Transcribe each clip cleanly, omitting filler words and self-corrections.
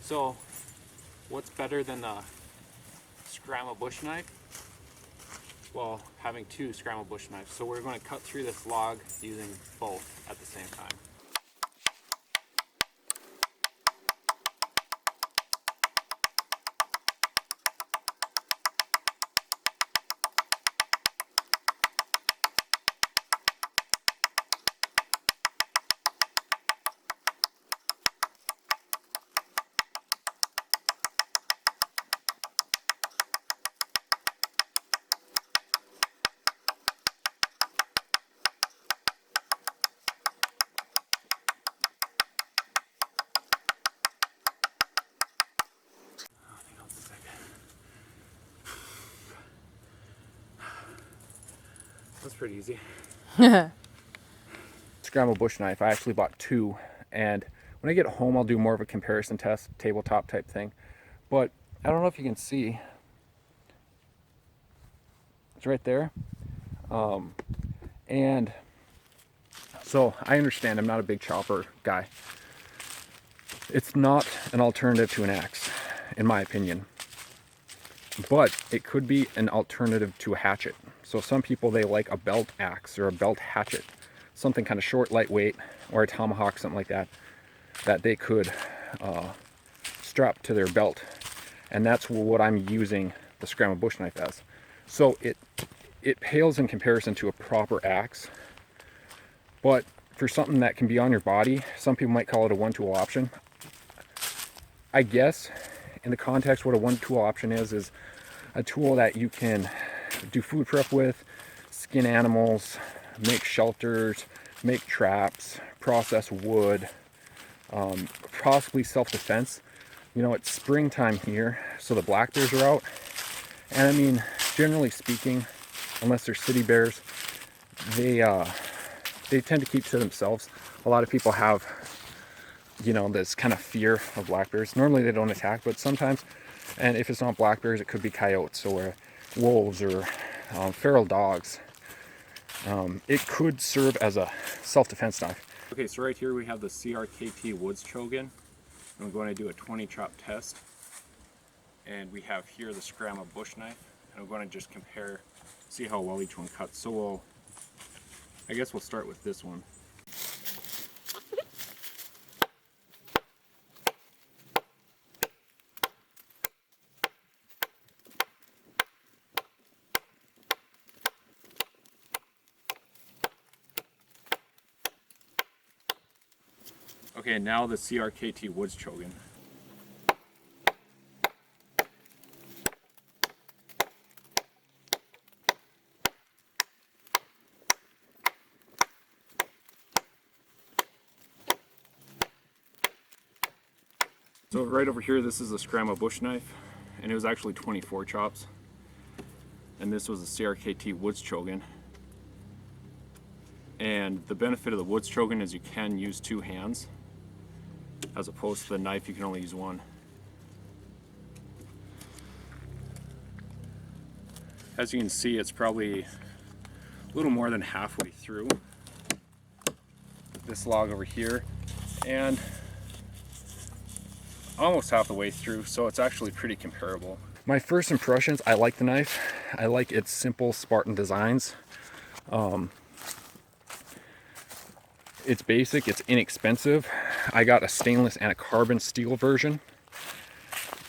So, what's better than the Skrama Bush Knife? Well, having two Skrama Bush Knives. So we're going to cut through this log using both at the same time. That's pretty easy. Skrama Bush Knife. I actually bought two, and when I get home I'll do more of a comparison test, tabletop type thing. But I don't know if you can see. It's right there. And so I understand I'm not a big chopper guy. It's not an alternative to an axe, in my opinion. But it could be an alternative to a hatchet. So some people, they like a belt axe or a belt hatchet, something kind of short, lightweight, or a tomahawk, something like that, that they could strap to their belt. And that's what I'm using the Skrama Bush Knife as. So it pales in comparison to a proper axe, but for something that can be on your body, some people might call it a one-tool option. I guess in the context, what a one-tool option is a tool that you can do food prep with, skin animals, make shelters, make traps, process wood, possibly self-defense. You know, it's springtime here, so the black bears are out. And I mean, generally speaking, unless they're city bears, they tend to keep to themselves. A lot of people have, you know, this kind of fear of black bears. Normally they don't attack, but sometimes, and if it's not black bears, it could be coyotes or wolves or feral dogs. It could serve as a self-defense knife. Okay, so right here we have the CRKT Woods Chogan. I'm going to do a 20 chop test. And we have here the Skrama Bush Knife. And I'm going to just compare, see how well each one cuts. So I guess we'll start with this one. Okay, now the CRKT Woods Chogan. So right over here, this is the Skrama Bush Knife, and it was actually 24 chops. And this was the CRKT Woods Chogan. And the benefit of the Woods Chogan is you can use two hands, as opposed to the knife, you can only use one. As you can see, it's probably a little more than halfway through this log over here, and almost half the way through, so it's actually pretty comparable. My first impressions, I like the knife. I like its simple Spartan designs. It's basic, it's inexpensive. I got a stainless and a carbon steel version,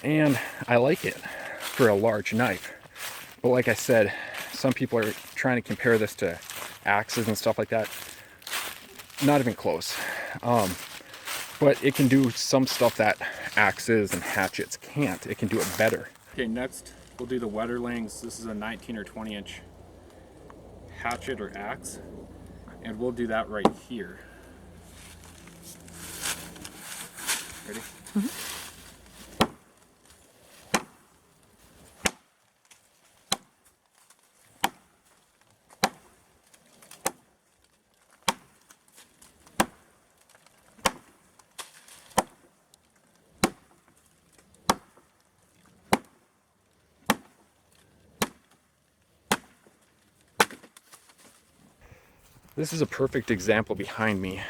and I like it for a large knife. But like I said, some people are trying to compare this to axes and stuff like that. Not even close. But it can do some stuff that axes and hatchets can't. It can do it better. Okay, next we'll do the Wetterlings. This is a 19 or 20 inch hatchet or axe, and we'll do that right here. Ready? Mm-hmm. This is a perfect example behind me.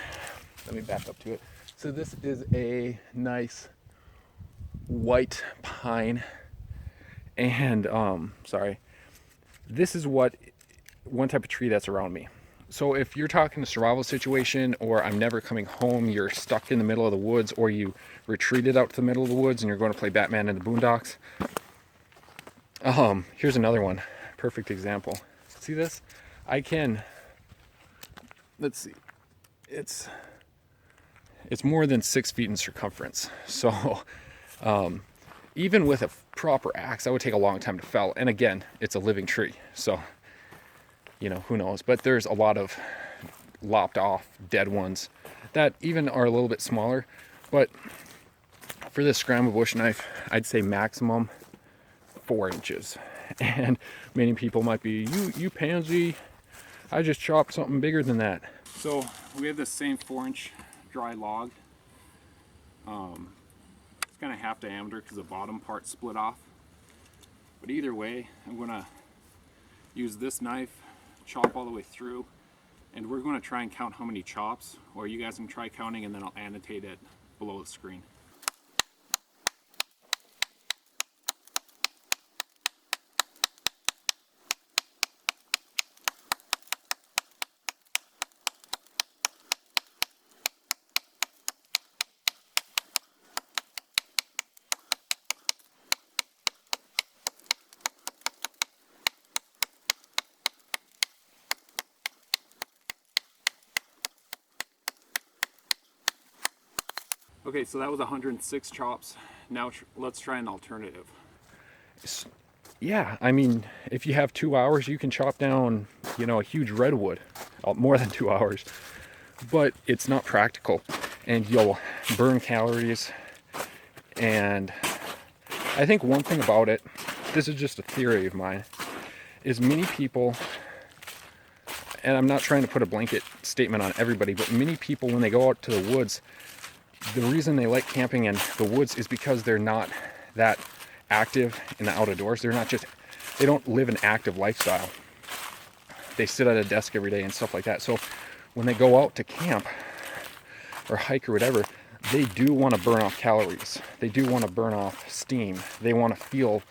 Let me back up to it. So this is a nice white pine, and sorry, this is what one type of tree that's around me. So if you're talking a survival situation, or I'm never coming home, you're stuck in the middle of the woods, or you retreated out to the middle of the woods and you're going to play Batman in the Boondocks. Here's another one. Perfect example. See this? I can, let's see, it's more than 6 feet in circumference. So even with a proper axe, that would take a long time to fell. And again, it's a living tree. So, you know, who knows? But there's a lot of lopped off dead ones that even are a little bit smaller. But for this Skrama Bush Knife, I'd say maximum 4 inches. And many people might be, you pansy, I just chopped something bigger than that. So we have this same 4-inch dry log. It's kind of half diameter because the bottom part split off. But either way, I'm going to use this knife, chop all the way through, and we're going to try and count how many chops, or you guys can try counting and then I'll annotate it below the screen. Okay, so that was 106 chops. Now let's try an alternative. Yeah, I mean, if you have 2 hours, you can chop down, you know, a huge redwood. More than 2 hours. But it's not practical, and you'll burn calories. And I think one thing about it, this is just a theory of mine, is many people, and I'm not trying to put a blanket statement on everybody, but many people, when they go out to the woods, the reason they like camping in the woods is because they're not that active in the outdoors. They don't live an active lifestyle. They sit at a desk every day and stuff like that. So when they go out to camp or hike or whatever, they do want to burn off calories. They do want to burn off steam. They want to feel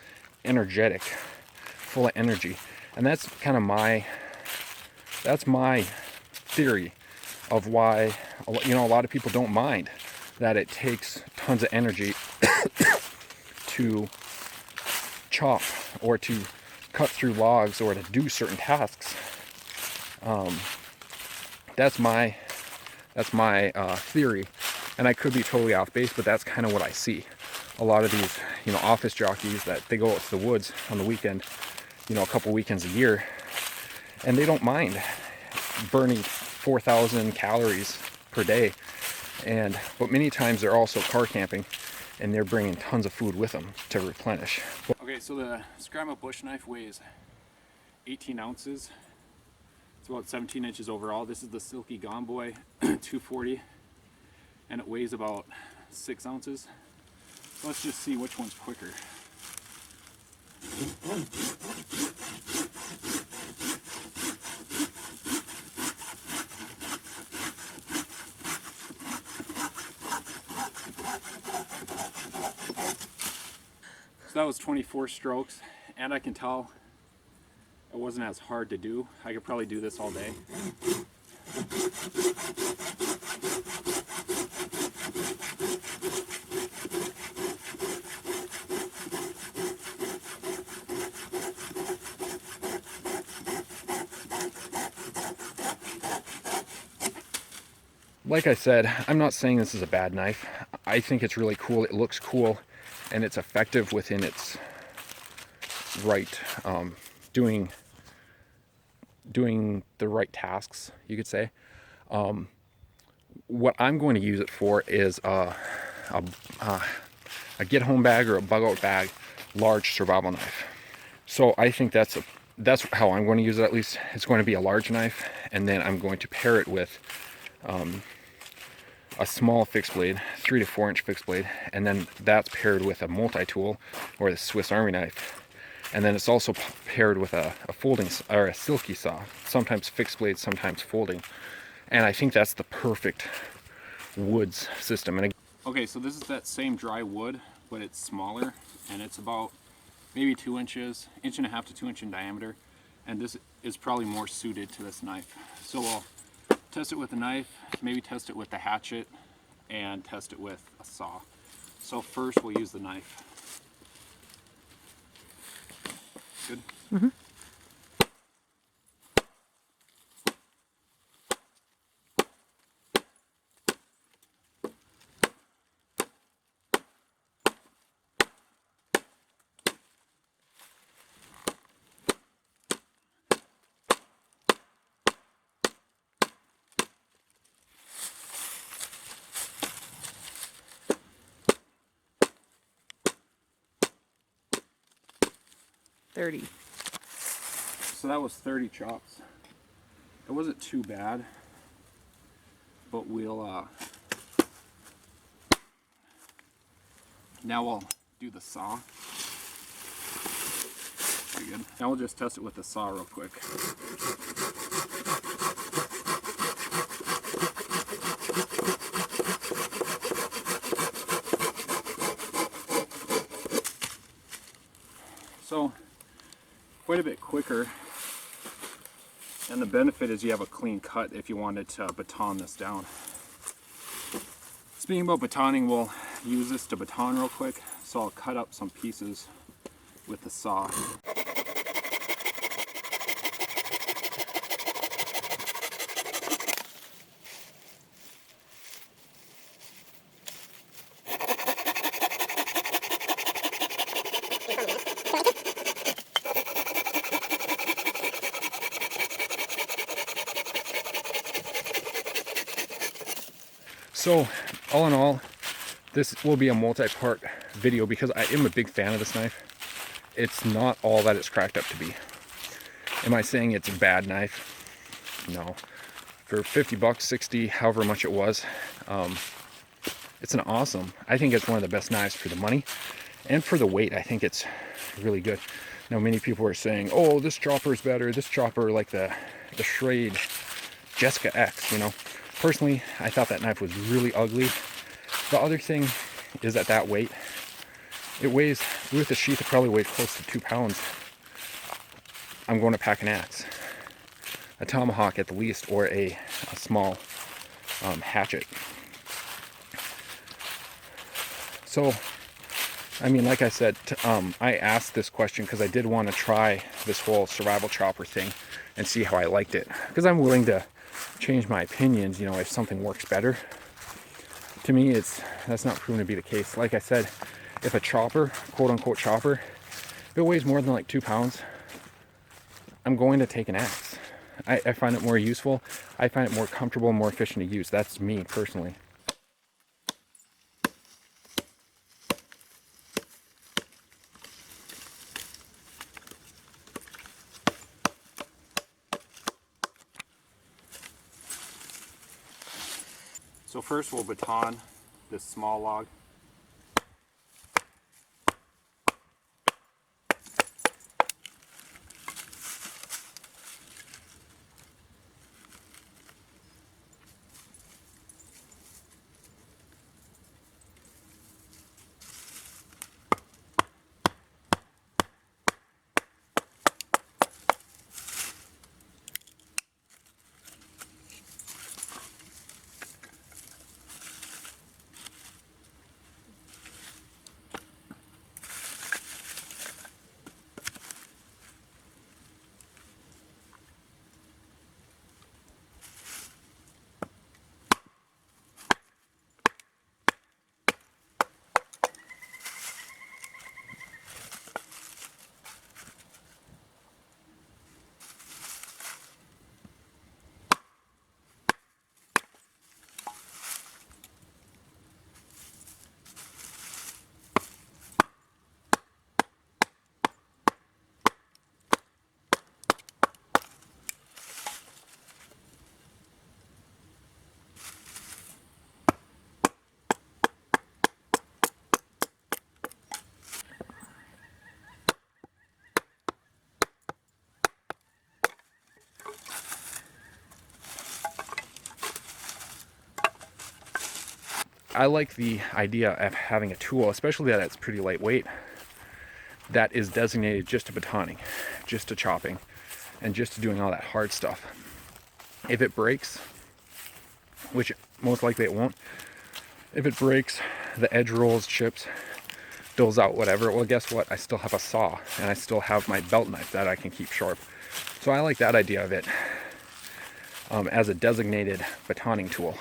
energetic, full of energy. And that's kind of my theory of why, you know, a lot of people don't mind that it takes tons of energy to chop or to cut through logs or to do certain tasks. That's my theory, and I could be totally off base, but that's kind of what I see. A lot of these, you know, office jockeys that they go out to the woods on the weekend, you know, a couple weekends a year, and they don't mind burning 4,000 calories per day. But many times they're also car camping, and they're bringing tons of food with them to replenish. Okay, so the Skrama Bush Knife weighs 18 ounces. It's about 17 inches overall. This is the Silky Gone Boy 240, and it weighs about 6 ounces. Let's just see which one's quicker. So that was 24 strokes, and I can tell it wasn't as hard to do. I could probably do this all day. Like I said, I'm not saying this is a bad knife. I think it's really cool. It looks cool, and it's effective within its right, doing the right tasks, you could say. What I'm going to use it for is a get home bag or a bug out bag, large survival knife. So I think that's how I'm going to use it. At least it's going to be a large knife, and then I'm going to pair it with a small fixed blade, 3 to 4 inch fixed blade, and then that's paired with a multi-tool or the Swiss Army knife. And then it's also paired with a folding or a silky saw, sometimes fixed blade, sometimes folding. And I think that's the perfect woods system. And okay, so this is that same dry wood but it's smaller, and it's about maybe 2 inches, 1.5 to 2 inch in diameter, and this is probably more suited to this knife. So we'll test it with a knife, maybe test it with the hatchet, and test it with a saw. So first we'll use the knife. Good? Mm-hmm. So that was 30 chops. It wasn't too bad, but now we'll do the saw. Pretty good. Now we'll just test it with the saw real quick. So, quite a bit quicker, and the benefit is you have a clean cut if you wanted to baton this down. Speaking about batoning, we'll use this to baton real quick, so I'll cut up some pieces with the saw. So, all in all, this will be a multi-part video because I am a big fan of this knife. It's not all that it's cracked up to be. Am I saying it's a bad knife? No. For 50 bucks, 60, however much it was, it's an awesome. I think it's one of the best knives for the money and for the weight. I think it's really good. Now, many people are saying, oh, this chopper is better. This chopper, like the Schrade Jessica X, you know. Personally, I thought that knife was really ugly. The other thing is at that weight, it weighs, with the sheath, it probably weighs close to 2 pounds. I'm going to pack an axe, a tomahawk at the least, or a small hatchet. So, I mean, like I said, I asked this question because I did want to try this whole survival chopper thing and see how I liked it. Because I'm willing to change my opinions, you know, if something works better. To me, that's not proven to be the case. Like I said, if a chopper, quote unquote chopper, if it weighs more than like 2 pounds, I'm going to take an axe. I find it more useful. I find it more comfortable and more efficient to use. That's me personally. So first we'll baton this small log. I like the idea of having a tool, especially that it's pretty lightweight, that is designated just to batoning, just to chopping, and just to doing all that hard stuff. If it breaks, which most likely it won't, if it breaks, the edge rolls, chips, dulls out, whatever, well, guess what? I still have a saw, and I still have my belt knife that I can keep sharp. So I like that idea of it as a designated batoning tool.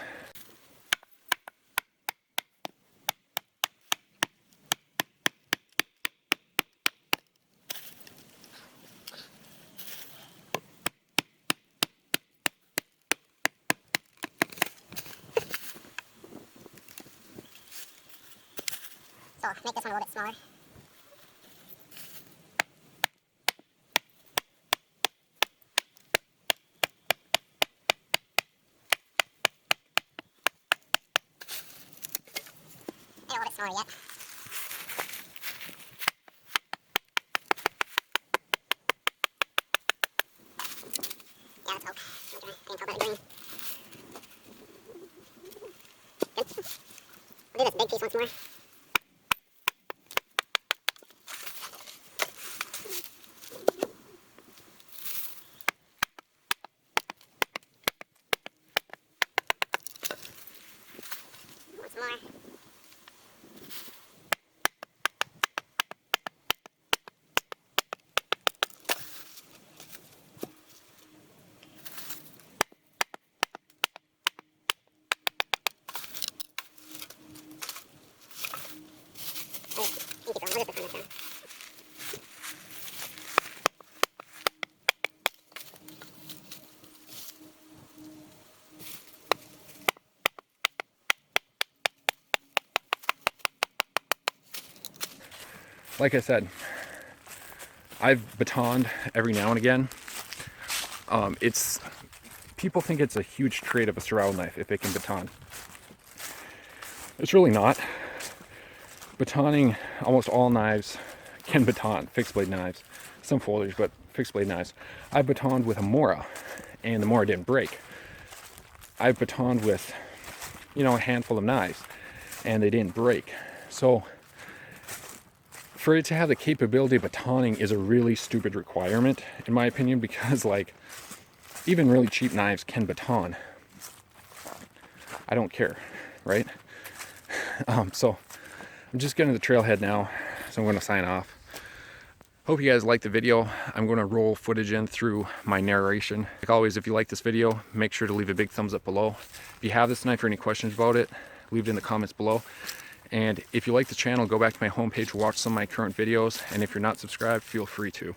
So make this one a little bit smaller. A little bit smaller yet. Yeah, let's hope. Painful, but green. Good. We'll do this big piece once more. Once more. Like I said, I've batoned every now and again. People think it's a huge trait of a survival knife if it can baton. It's really not. Batoning, almost all knives can baton, fixed blade knives, some folders, but fixed blade knives. I've batoned with a Mora, and the Mora didn't break. I've batoned with, a handful of knives, and they didn't break. So for it to have the capability of batoning is a really stupid requirement, in my opinion, because even really cheap knives can baton. I don't care, right? So I'm just getting to the trailhead now, so I'm going to sign off. Hope you guys liked the video. I'm going to roll footage in through my narration. Like always, if you like this video, make sure to leave a big thumbs up below. If you have this knife or any questions about it, leave it in the comments below. And if you like the channel, go back to my homepage, watch some of my current videos. And if you're not subscribed, feel free to.